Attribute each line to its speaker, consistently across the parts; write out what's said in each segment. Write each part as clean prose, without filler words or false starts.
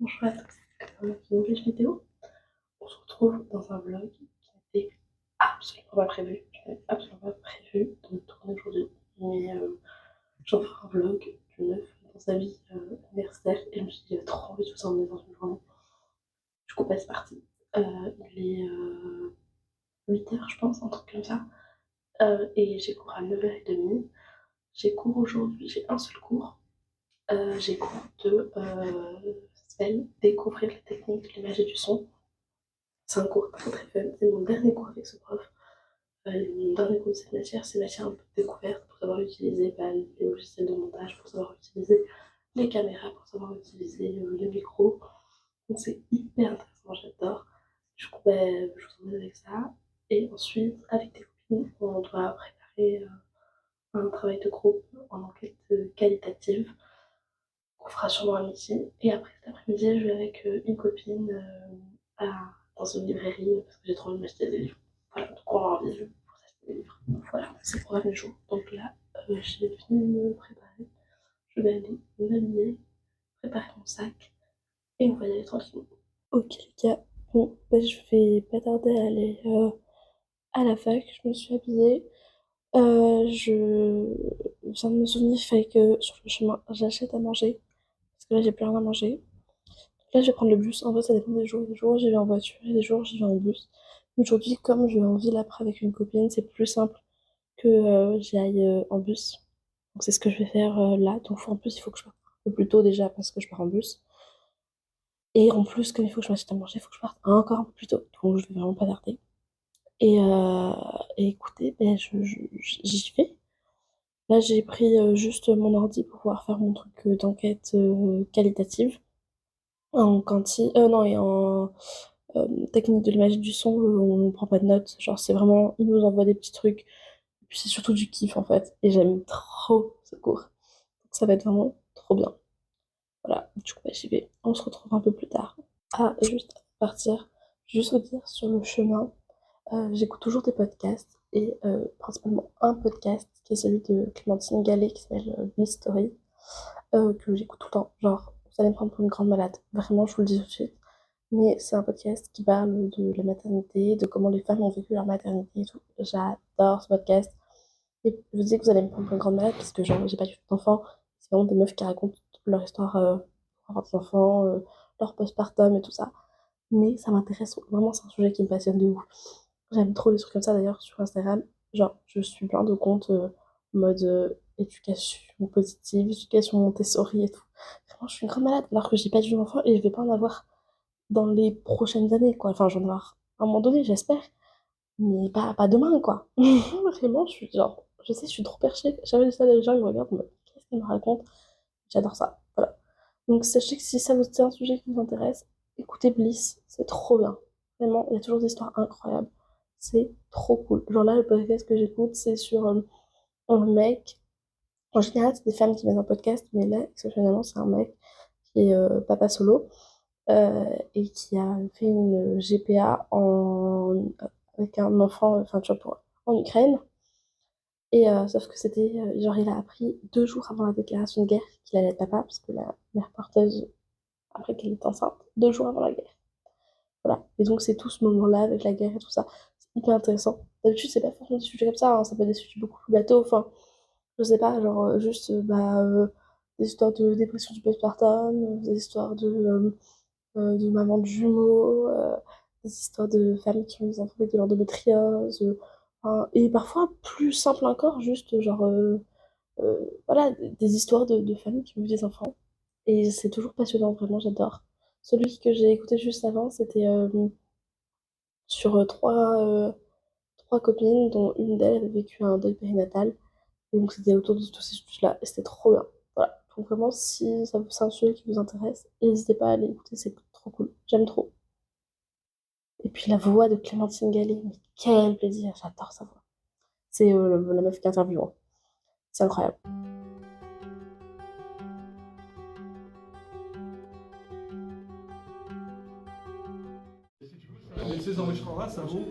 Speaker 1: Bonjour à tous, une nouvelle vidéo. On se retrouve dans un vlog qui n'était absolument pas prévu. Je n'avais absolument pas prévu de tourner aujourd'hui, mais j'en ferai un vlog d'une meuf dans sa vie universitaire et je me suis dit, j'avais trop envie de vous emmener dans une journée. Du coup, c'est parti. Il est 8h, je pense, un truc comme ça. Et j'ai cours à 9h30. J'ai cours aujourd'hui, j'ai un seul cours. J'ai cours de ça s'appelle Découvrir les techniques de l'image et du son. C'est un cours très très fun, c'est mon dernier cours avec ce prof. Mon dernier cours de cette matière, c'est matière un peu découverte pour savoir utiliser les logiciels de montage, pour savoir utiliser les caméras, pour savoir utiliser les micros. Donc c'est hyper intéressant, j'adore. Du coup, je vous emmène avec ça. Et ensuite, avec des copines, on doit préparer un travail de groupe en enquête qualitative qu'on fera sûrement à midi. Et après cet après-midi, je vais avec une copine dans une librairie parce que j'ai trop envie de m'acheter des livres. Voilà, donc on va en visio pour s'acheter des livres. Donc voilà, c'est pour un jour. Donc là, j'ai fini de me préparer. Je vais aller m'habiller, préparer mon sac et on va y aller tranquillement. Ok les gars, bon, je vais pas tarder à aller à la fac. Je me suis habillée. Je viens de me souvenir qu'il fallait que sur le chemin, j'achète à manger. Parce que là, j'ai plus rien à manger. Là, je vais prendre le bus. En vrai, ça dépend des jours. Des jours, j'y vais en voiture et des jours, j'y vais en bus. Aujourd'hui, comme je vais en ville après avec une copine, c'est plus simple que j'y aille en bus. Donc, c'est ce que je vais faire là. Donc, en plus, il faut que je parte un peu plus tôt déjà parce que je pars en bus. Et en plus, comme il faut que je m'achète à manger, il faut que je parte encore un peu plus tôt. Donc, je vais vraiment pas tarder. Et, euh, et écoutez, j'y vais. Là, j'ai pris juste mon ordi pour pouvoir faire mon truc d'enquête qualitative. En quanti, non, et en technique de l'image et du son, on ne prend pas de notes. Genre, c'est vraiment, ils nous envoient des petits trucs. Et puis, c'est surtout du kiff, en fait. Et j'aime trop ce cours. Donc, ça va être vraiment trop bien. Voilà, du coup, j'y vais. On se retrouve un peu plus tard. Ah, et juste avant de partir, juste vous dire, sur le chemin, j'écoute toujours des podcasts. Et principalement un podcast qui est celui de Clémentine Gallet qui s'appelle Bliss Story, que j'écoute tout le temps. Genre, vous allez me prendre pour une grande malade. Vraiment, je vous le dis tout de suite. Mais c'est un podcast qui parle de la maternité, de comment les femmes ont vécu leur maternité et tout. J'adore ce podcast. Et je vous dis que vous allez me prendre pour une grande malade parce que genre, j'ai pas du tout d'enfants. C'est vraiment des meufs qui racontent leur histoire pour avoir des enfants, leur postpartum et tout ça. Mais ça m'intéresse vraiment, c'est un sujet qui me passionne de ouf. J'aime trop les trucs comme ça d'ailleurs sur Instagram. Genre, je suis plein de comptes en mode éducation positive, éducation Montessori et tout. Vraiment, je suis une grande malade alors que j'ai pas du tout d'enfants et je vais pas en avoir dans les prochaines années, quoi. Enfin, j'en ai marre à un moment donné, j'espère, mais pas demain, quoi. Vraiment, je suis genre, je sais, je suis trop perchée. J'avais ça, les gens, ils me regardent, mais qu'est-ce qu'ils me racontent? J'adore ça, voilà. Donc, sachez que si ça vous c'est un sujet qui vous intéresse, écoutez Bliss, c'est trop bien. Vraiment, il y a toujours des histoires incroyables. C'est trop cool. Genre là, le podcast que j'écoute, c'est sur un mec. En général, c'est des femmes qui viennent en podcast, mais là, exceptionnellement, c'est un mec qui est papa solo et qui a fait une GPA avec un enfant, enfin, tu vois, en Ukraine. Et sauf que c'était, genre, il a appris 2 jours avant la déclaration de guerre qu'il allait être papa, parce que la mère porteuse, après qu'elle est enceinte, 2 jours avant la guerre. Voilà. Et donc, c'est tout ce moment-là avec la guerre et tout ça. C'est hyper intéressant. D'habitude, c'est pas forcément des sujets comme ça, hein, ça peut être des sujets beaucoup plus bateaux. Enfin, je sais pas, genre, juste, des histoires de dépression du postpartum, des histoires de maman de jumeaux, des histoires de femmes qui ont des enfants avec de l'endométriose, enfin, et parfois plus simple encore, juste genre, voilà, des histoires de familles qui ont eu des enfants. Et c'est toujours passionnant, vraiment, j'adore. Celui que j'ai écouté juste avant, c'était sur trois copines, dont une d'elles avait vécu un deuil périnatal. Et donc c'était autour de tous ces sujets-là, et c'était trop bien. Voilà. Donc vraiment, si c'est un sujet qui vous intéresse, n'hésitez pas à aller écouter, c'est trop cool. J'aime trop. Et puis la voix de Clémentine Gallet, mais quel plaisir, j'adore sa voix. C'est la meuf qui interviewe, hein. C'est incroyable.
Speaker 2: Et ces enregistrements-là, ça vaut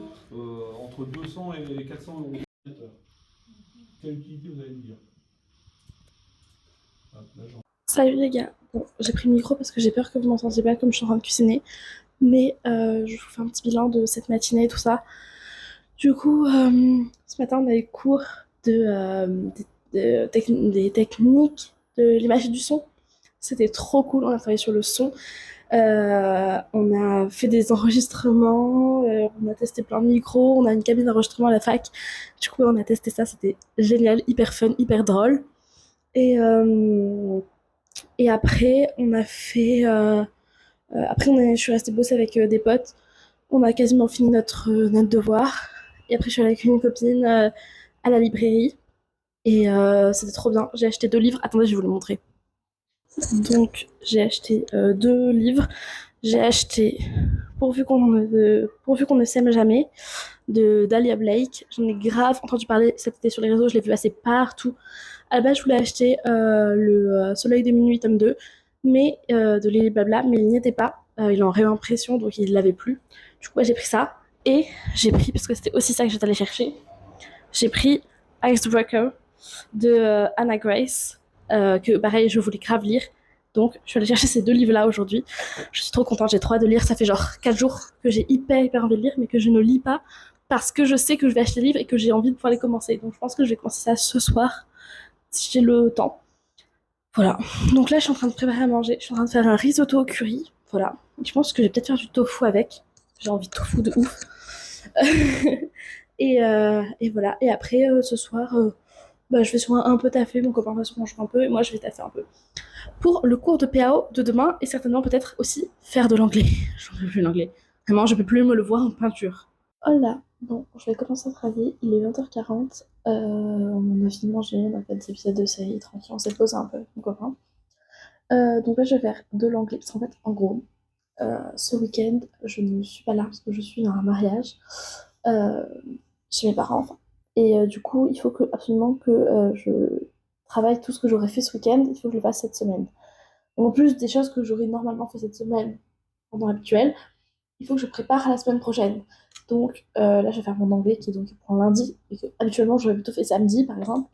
Speaker 2: entre 200 et 400 euros. Quelle utilité vous allez me dire?
Speaker 1: Salut les gars. Bon, j'ai pris le micro parce que j'ai peur que vous m'entendiez pas comme je suis en train de cuisiner. Mais je vous fais un petit bilan de cette matinée et tout ça. Du coup, ce matin, on a eu cours des techniques de l'image et du son. C'était trop cool. On a travaillé sur le son. On a fait des enregistrements. On a testé plein de micros. On a une cabine d'enregistrement à la fac. Du coup, on a testé ça. C'était génial, hyper fun, hyper drôle. Et, euh, et après, je suis restée bosser avec des potes. On a quasiment fini notre devoir. Et après, je suis allée avec une copine à la librairie. Et c'était trop bien. J'ai acheté 2 livres. Attendez, je vais vous le montrer. Donc, j'ai acheté 2 livres. J'ai acheté Pourvu qu'on ne s'aime jamais de Dahlia Blake. J'en ai grave entendu parler cet été sur les réseaux. Je l'ai vu passer partout. À la base, je voulais acheter le Soleil de minuit, tome 2, mais de Lily Blabla, mais il n'y était pas. Il est en réimpression, donc il ne l'avait plus. Du coup, j'ai pris ça. Et j'ai pris, parce que c'était aussi ça que j'étais allée chercher, j'ai pris Icebreaker de Anna Grace, que pareil, je voulais grave lire. Donc, je suis allée chercher ces 2 livres-là aujourd'hui. Je suis trop contente, j'ai trop hâte de lire. Ça fait genre 4 jours que j'ai hyper envie de lire, mais que je ne lis pas parce que je sais que je vais acheter les livres et que j'ai envie de pouvoir les commencer. Donc, je pense que je vais commencer ça ce soir si j'ai le temps. Voilà. Donc là, je suis en train de préparer à manger. Je suis en train de faire un risotto au curry. Voilà. Je pense que je vais peut-être faire du tofu avec. J'ai envie de tofu de ouf. Et voilà. Et après, ce soir, bah, je vais sûrement un peu taffer. Mon copain va se manger un peu. Et moi, je vais taffer un peu. Pour le cours de PAO de demain, et certainement peut-être aussi faire de l'anglais. J'en peux plus l'anglais. Vraiment, je peux plus me le voir en peinture. Oh là. Bon, je vais commencer à travailler. Il est 20h40. On a fini de manger. On a fait des épisodes de série. Tranquille, on s'est posé un peu avec mon copain. Donc là, je vais faire de l'anglais. Parce qu'en fait, en gros, ce week-end, je ne suis pas là parce que je suis dans un mariage euh, chez mes parents. Enfin. Et du coup, il faut absolument que je travaille tout ce que j'aurais fait ce week-end. Il faut que je le fasse cette semaine. Donc, en plus des choses que j'aurais normalement fait cette semaine pendant l'habituel, il faut que je prépare à la semaine prochaine. Donc là, je vais faire mon anglais qui donc prend lundi et que habituellement j'aurais plutôt fait samedi par exemple.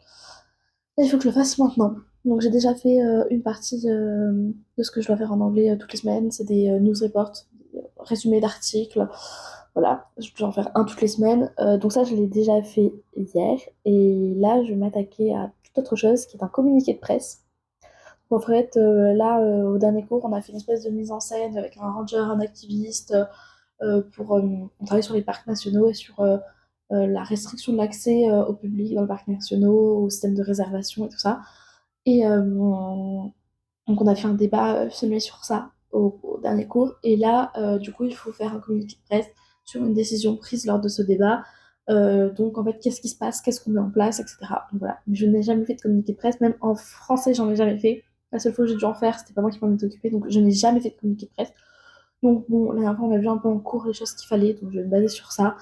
Speaker 1: Là, il faut que je le fasse maintenant. Donc j'ai déjà fait une partie de ce que je dois faire en anglais toutes les semaines. C'est des news reports, des résumés d'articles. Voilà, je dois en faire un toutes les semaines. Donc ça, je l'ai déjà fait hier. Et là, je vais m'attaquer à toute autre chose qui est un communiqué de presse. En fait, là, au dernier cours, on a fait une espèce de mise en scène avec un ranger, un activiste, on travaille sur les parcs nationaux et sur la restriction de l'accès au public dans les parcs nationaux, au système de réservation et tout ça. Et donc on a fait un débat filmé sur ça au dernier cours. Et là, du coup, il faut faire un communiqué de presse sur une décision prise lors de ce débat. Donc en fait, qu'est-ce qui se passe, qu'est-ce qu'on met en place, etc. Donc voilà. Mais je n'ai jamais fait de communiqué de presse, même en français, j'en ai jamais fait. La seule fois que j'ai dû en faire, c'était pas moi qui m'en étais occupée, donc je n'ai jamais fait de communiqué de presse. Donc bon, la dernière fois, on a vu un peu en cours les choses qu'il fallait, donc je vais me baser sur ça.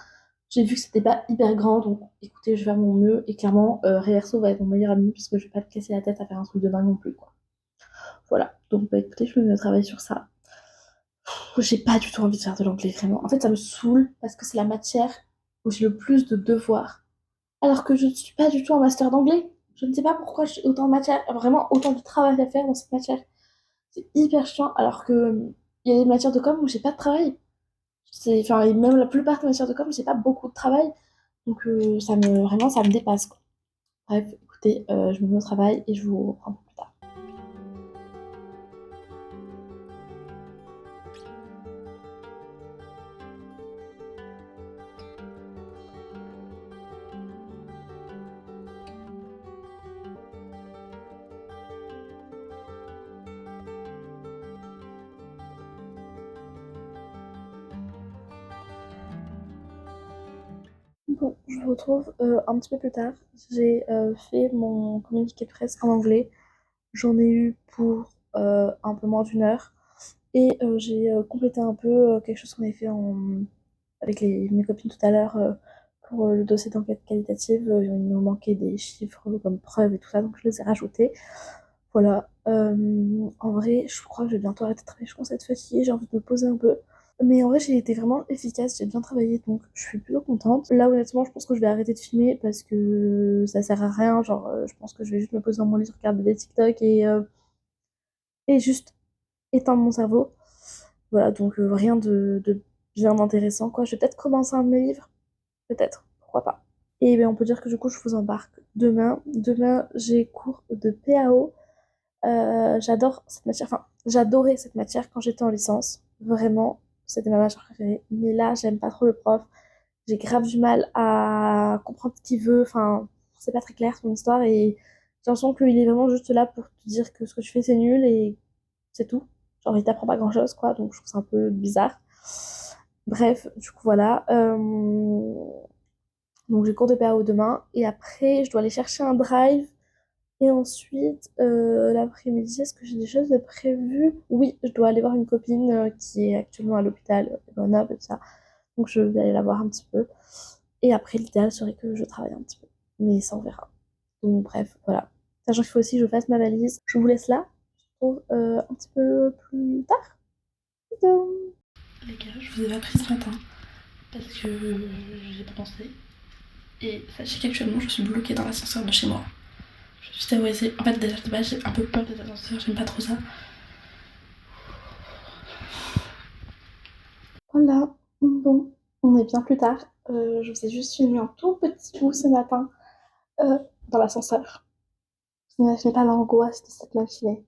Speaker 1: J'ai vu que c'était pas hyper grand, donc écoutez, je vais faire mon mieux. Et clairement, Réverso va être mon meilleur ami, puisque je vais pas te casser la tête à faire un truc de dingue non plus, quoi. Voilà, donc bah écoutez, je me mets au travail sur ça. J'ai pas du tout envie de faire de l'anglais, vraiment. En fait, ça me saoule, parce que c'est la matière où j'ai le plus de devoirs. Alors que je ne suis pas du tout en master d'anglais. Je ne sais pas pourquoi j'ai autant de matière, vraiment autant de travail à faire dans cette matière. C'est hyper chiant, alors que il y a des matières de com où j'ai pas de travail. Enfin, et même la plupart des matières de com, j'ai pas beaucoup de travail. Donc vraiment, ça me dépasse, quoi. Bref, écoutez, je me mets au travail et je vous reprends plus tard. Bon, je vous retrouve un petit peu plus tard. J'ai fait mon communiqué de presse en anglais. J'en ai eu pour un peu moins d'1 heure. Et j'ai complété un peu quelque chose qu'on avait fait avec mes copines tout à l'heure pour le dossier d'enquête qualitative. Il nous manquait des chiffres comme preuve et tout ça, donc je les ai rajoutés. Voilà. En vrai, je crois que je vais bientôt arrêter de travailler. Je commence à être fatiguée, j'ai envie de me poser un peu. Mais en vrai, j'ai été vraiment efficace, j'ai bien travaillé, donc je suis plutôt contente. Là, honnêtement, je pense que je vais arrêter de filmer parce que ça sert à rien. Genre, je pense que je vais juste me poser dans mon lit, regarder des TikTok et juste étendre mon cerveau. Voilà, donc rien de bien intéressant, quoi. Je vais peut-être commencer un de mes livres, peut-être, pourquoi pas. Et bien, on peut dire que du coup, je vous embarque demain. Demain, j'ai cours de PAO. J'adore cette matière, enfin, j'adorais cette matière quand j'étais en licence. Vraiment, c'était ma matière préférée. Mais là, j'aime pas trop le prof. J'ai grave du mal à comprendre ce qu'il veut. Enfin, c'est pas très clair son histoire et j'ai l'impression qu'il est vraiment juste là pour te dire que ce que tu fais c'est nul et c'est tout. Genre, il t'apprend pas grand-chose, quoi. Donc, je trouve ça un peu bizarre. Bref, du coup, voilà. Donc, j'ai cours de PAO demain et après, je dois aller chercher un drive. Et ensuite, l'après-midi, est-ce que j'ai des choses de prévues? Oui, je dois aller voir une copine qui est actuellement à l'hôpital de Grenoble et tout ça. Donc je vais aller la voir un petit peu. Et après, l'idéal serait que je travaille un petit peu. Mais ça, on verra. Donc bref, voilà. Sachant qu'il faut aussi que je fasse ma valise. Je vous laisse là. Je vous retrouve un petit peu plus tard. Bisous. Les gars, je vous ai pas pris ce matin parce que j'ai pas pensé. Et sachez qu'actuellement, je suis bloquée dans l'ascenseur de chez moi. Je suis terrorisée. En fait, déjà de base, j'ai un peu peur des ascenseurs. J'aime pas trop ça. Voilà, bon, on est bien plus tard. Je vous ai juste filmé un tout petit bout ce matin euh, dans l'ascenseur. Vous n'imaginez pas l'angoisse de cette matinée.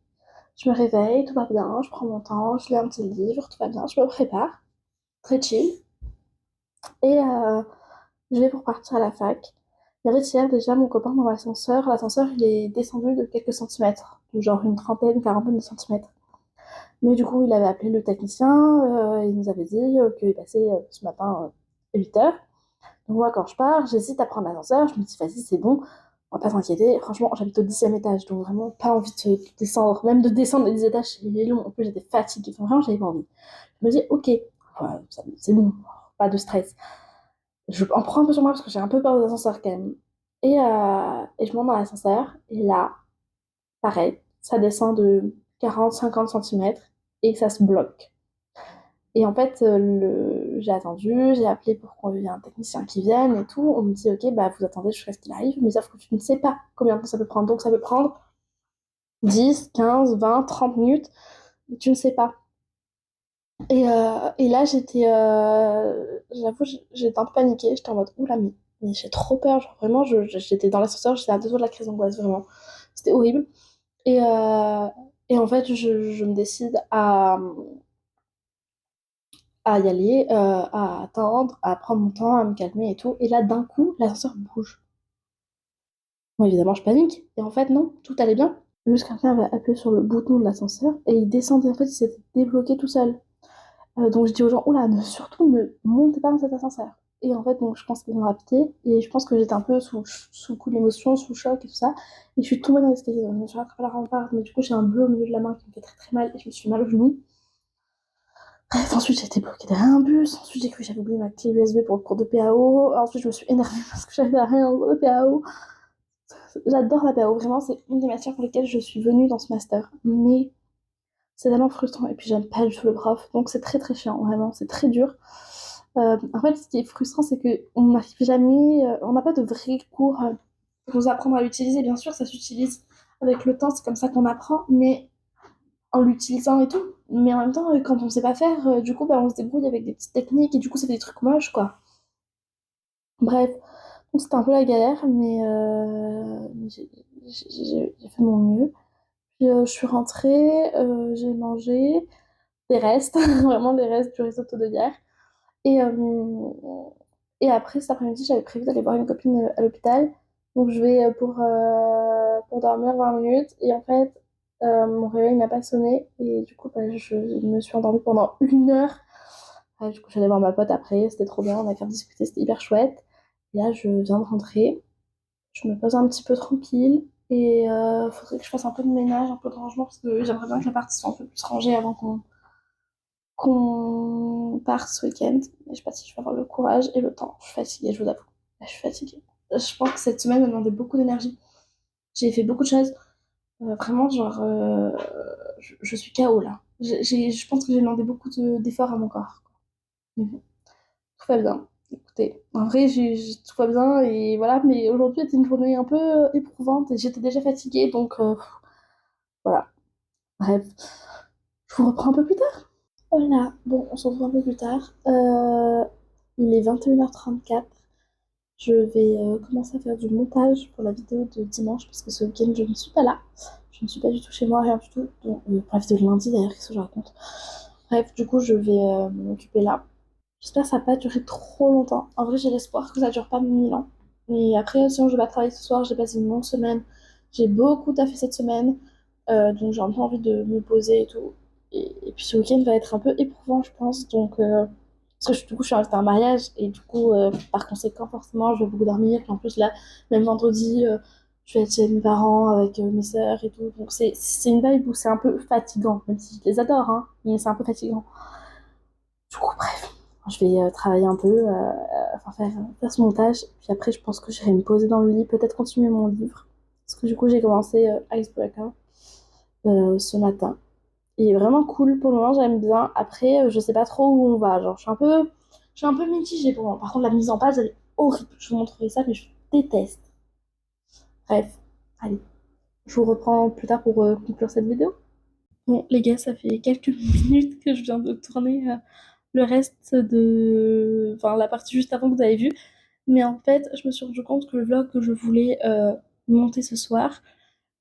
Speaker 1: Je me réveille, tout va bien, je prends mon temps, je lis un petit livre, tout va bien, je me prépare, très chill. Et je vais pour partir à la fac. Et en fait, hier, déjà, mon copain dans l'ascenseur, il est descendu de quelques centimètres, de genre une trentaine, quarantaine de centimètres. Mais du coup, il avait appelé le technicien, il nous avait dit qu'il passait ce matin 8 heures. Donc moi, quand je pars, j'hésite à prendre l'ascenseur, je me dis, vas-y, c'est bon, on va pas s'inquiéter. Franchement, j'habite au 10e étage, donc vraiment pas envie de descendre, même de descendre les 10 étages, c'est long. En plus, j'étais fatiguée, enfin, vraiment, j'avais pas envie. Je me dis, ok, ouais, c'est bon, pas de stress. Je en prends un peu sur moi parce que j'ai un peu peur des ascenseurs quand même. Et je monte dans l'ascenseur, et là, pareil, ça descend de 40-50 centimètres et ça se bloque. Et en fait, j'ai attendu, j'ai appelé pour qu'on ait un technicien qui vienne et tout. On me dit, ok, bah vous attendez jusqu'à ce qu'il arrive, mais sauf que tu ne sais pas combien de temps ça peut prendre. Donc ça peut prendre 10, 15, 20, 30 minutes, et tu ne sais pas. Et là, j'avoue, j'étais un peu paniquée. J'étais en mode, oula, mais j'ai trop peur. Genre vraiment, j'étais dans l'ascenseur, j'étais à deux doigts de la crise d'angoisse, vraiment. C'était horrible. Et, euh, et en fait, je me décide à y aller, à attendre, à prendre mon temps, à me calmer et tout. Et là, d'un coup, l'ascenseur bouge. Moi, évidemment, je panique. Et en fait, non, tout allait bien. Juste quelqu'un avait appuyé sur le bouton de l'ascenseur et il descendait. En fait, il s'était débloqué tout seul. Donc, je dis aux gens, oula, surtout ne montez pas dans cet ascenseur. Et en fait, donc, je pense qu'ils ont rapide. Et je pense que j'étais un peu sous le coup de l'émotion, sous le choc et tout ça. Et je suis tombée dans l'escalier. Donc, je me suis rattrapée à la rambarde. Mais du coup, j'ai un bleu au milieu de la main qui me fait très très mal. Et je me suis mal au genou. Bref, ensuite j'ai été bloquée derrière un bus, ensuite j'ai cru que j'avais oublié ma clé USB pour le cours de PAO, ensuite je me suis énervée parce que j'avais rien en cours de PAO. J'adore la PAO, vraiment c'est une des matières pour lesquelles je suis venue dans ce master, mais c'est tellement frustrant et puis j'aime pas du tout le prof, donc c'est très très chiant, vraiment, c'est très dur. En fait, ce qui est frustrant, c'est qu'on n'arrive jamais, on n'a pas de vrais cours pour nous apprendre à l'utiliser, bien sûr, ça s'utilise avec le temps, c'est comme ça qu'on apprend, mais en l'utilisant et tout. Mais en même temps, quand on sait pas faire, du coup, bah, on se débrouille avec des petites techniques et du coup, ça fait des trucs moches, quoi. Bref, donc c'était un peu la galère, mais j'ai fait mon mieux. Puis je suis rentrée, j'ai mangé des restes, vraiment des restes du risotto de hier. Et, et après, cet après-midi, j'avais prévu d'aller voir une copine à l'hôpital. Donc je vais pour dormir 20 minutes. Et en fait, mon réveil n'a pas sonné. Et du coup, bah, je me suis endormie pendant 1 heure. Du coup, j'allais voir ma pote après. C'était trop bien. On a fait discuter. C'était hyper chouette. Et là, je viens de rentrer. Je me pose un petit peu tranquille. Et faudrait que je fasse un peu de ménage, un peu de rangement. Parce que j'aimerais bien que la partie soit un peu plus rangée avant qu'on parte ce week-end. Mais je sais pas si je vais avoir le courage et le temps. Je suis fatiguée, je vous avoue. Je suis fatiguée. Je pense que cette semaine m'a demandé beaucoup d'énergie. J'ai fait beaucoup de choses. Vraiment, genre, je suis KO là. Je pense que j'ai demandé beaucoup d'efforts à mon corps. Mais bon, tout va bien. Écoutez, en vrai, tout va bien et voilà. Mais aujourd'hui, c'était une journée un peu éprouvante et j'étais déjà fatiguée. Donc voilà. Bref, je vous reprends un peu plus tard. Voilà, bon, on se retrouve un peu plus tard. Il est 21h34. Je vais commencer à faire du montage pour la vidéo de dimanche parce que ce week-end je ne suis pas là. Je ne suis pas du tout chez moi, rien du tout. Donc, pour la vidéo de lundi d'ailleurs, qu'est-ce que je raconte? Bref, du coup, je vais m'en occuper là. J'espère que ça va pas durer trop longtemps. En vrai, j'ai l'espoir que ça dure pas 1000 ans. Mais après, sinon, je vais pas travailler ce soir. J'ai passé une longue semaine. J'ai beaucoup taffé cette semaine. Donc, j'ai un peu envie de me poser et tout. Et puis, ce week-end va être un peu éprouvant, je pense. Donc, parce que du coup, je suis invitée à un mariage. Et du coup, par conséquent, forcément, je vais beaucoup dormir. Puis en plus, là, même vendredi, je vais être chez mes parents avec mes sœurs et tout. Donc, c'est une vibe où c'est un peu fatigant. Même si je les adore, hein. Mais c'est un peu fatigant. Du coup, bref. Je vais travailler un peu, enfin faire ce montage, puis après je pense que j'irai me poser dans le lit, peut-être continuer mon livre. Parce que du coup j'ai commencé Icebreaker ce matin. Il est vraiment cool pour le moment, j'aime bien. Après, je sais pas trop où on va, genre je suis un peu mitigée pour le moment. Par contre la mise en page elle est horrible, je vous montrerai ça, mais je déteste. Bref, allez, je vous reprends plus tard pour conclure cette vidéo. Bon les gars, ça fait quelques minutes que je viens de tourner le reste de... Enfin, la partie juste avant que vous avez vue. Mais en fait, je me suis rendu compte que le vlog que je voulais monter ce soir,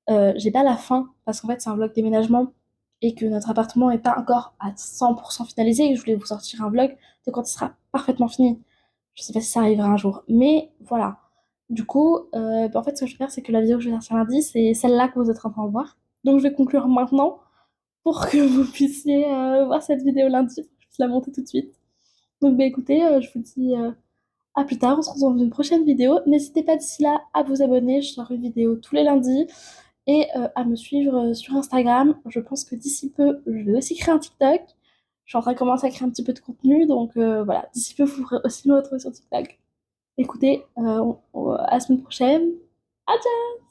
Speaker 1: j'ai pas la fin, parce qu'en fait, c'est un vlog déménagement et que notre appartement est pas encore à 100% finalisé et que je voulais vous sortir un vlog de quand il sera parfaitement fini. Je sais pas si ça arrivera un jour, mais voilà. Du coup, en fait, ce que je vais faire, c'est que la vidéo que je vais sortir lundi, c'est celle-là que vous êtes en train de voir. Donc, je vais conclure maintenant pour que vous puissiez voir cette vidéo lundi, pour que je puisse la monter tout de suite. Donc, bah écoutez, je vous dis à plus tard, on se retrouve dans une prochaine vidéo. N'hésitez pas d'ici là à vous abonner, je sors une vidéo tous les lundis et à me suivre sur Instagram. Je pense que d'ici peu, je vais aussi créer un TikTok. Je suis en train de commencer à créer un petit peu de contenu, donc voilà, d'ici peu, vous pourrez aussi me retrouver sur TikTok. Écoutez, à la semaine prochaine. Adieu!